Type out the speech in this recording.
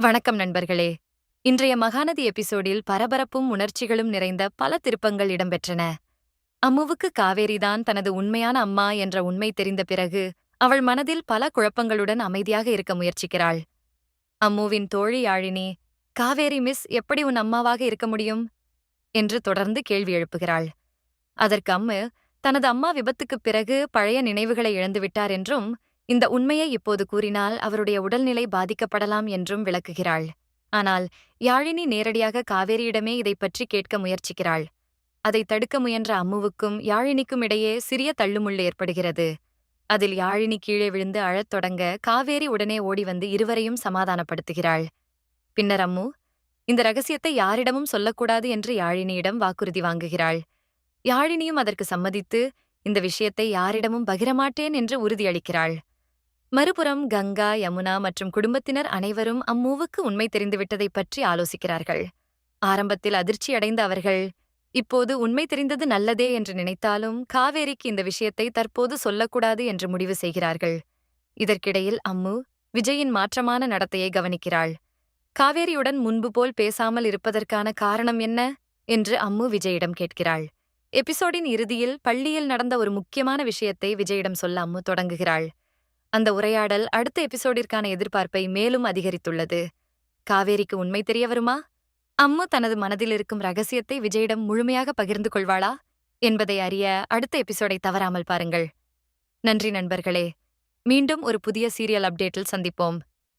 வணக்கம் நண்பர்களே. இன்றைய மகாநதி எபிசோடில் பரபரப்பும் உணர்ச்சிகளும் நிறைந்த பல திருப்பங்கள் இடம்பெற்றன. அம்முவுக்கு காவேரிதான் தனது உண்மையான அம்மா என்ற உண்மை தெரிந்த பிறகு அவள் மனதில் பல குழப்பங்களுடன் அமைதியாக இருக்க முயற்சிக்கிறாள். அம்முவின் தோழி யாழினி, காவேரி மிஸ் எப்படி உன் அம்மாவாக இருக்க முடியும் என்று தொடர்ந்து கேள்வி எழுப்புகிறாள். அதற்கு அம்மு தனது அம்மா விபத்துக்குப் பிறகு பழைய நினைவுகளை இழந்துவிட்டார் என்றும், இந்த உண்மையை இப்போது கூறினால் அவருடைய உடல்நிலை பாதிக்கப்படலாம் என்றும் விளக்குகிறாள். ஆனால் யாழினி நேரடியாக காவேரியிடமே இதைப் பற்றி கேட்க முயற்சிக்கிறாள். அதை தடுக்க முயன்ற அம்முவுக்கும் யாழினிக்கும் இடையே சிறிய தள்ளுமுள்ளு ஏற்படுகிறது. அதில் யாழினி கீழே விழுந்து அழத் தொடங்க காவேரி உடனே ஓடி வந்து இருவரையும் சமாதானப்படுத்துகிறாள். பின்னர் அம்மு இந்த ரகசியத்தை யாரிடமும் சொல்லக்கூடாது என்று யாழினியிடம் வாக்குறுதி வாங்குகிறாள். யாழினியும் அதற்கு சம்மதித்து இந்த விஷயத்தை யாரிடமும் பகிரமாட்டேன் என்று உறுதியளிக்கிறாள். மறுபுறம் கங்கா, யமுனா மற்றும் குடும்பத்தினர் அனைவரும் அம்மூவுக்கு உண்மை தெரிந்துவிட்டதைப் பற்றி ஆலோசிக்கிறார்கள். ஆரம்பத்தில் அதிர்ச்சியடைந்த அவர்கள், இப்போது உண்மை தெரிந்தது நல்லதே என்று நினைத்தாலும் காவேரிக்கு இந்த விஷயத்தை தற்போது சொல்லக்கூடாது என்று முடிவு செய்கிறார்கள். இதற்கிடையில் அம்மு விஜயின் மாற்றமான நடத்தையை கவனிக்கிறாள். காவேரியுடன் முன்பு போல் பேசாமல் இருப்பதற்கான காரணம் என்ன என்று அம்மு விஜயிடம் கேட்கிறாள். எபிசோடின் இறுதியில் பள்ளியில் நடந்த ஒரு முக்கியமான விஷயத்தை விஜயிடம் சொல்ல அம்மு தொடங்குகிறாள். அந்த உரையாடல் அடுத்த எபிசோடிற்கான எதிர்பார்ப்பை மேலும் அதிகரித்துள்ளது. காவேரிக்கு உண்மை தெரிய வருமா? அம்மு தனது மனதில் இருக்கும் ரகசியத்தை விஜயிடம் முழுமையாக பகிர்ந்து கொள்வாளா என்பதை அறிய அடுத்த எபிசோடை தவறாமல் பாருங்கள். நன்றி நண்பர்களே. மீண்டும் ஒரு புதிய சீரியல் அப்டேட்டில் சந்திப்போம்.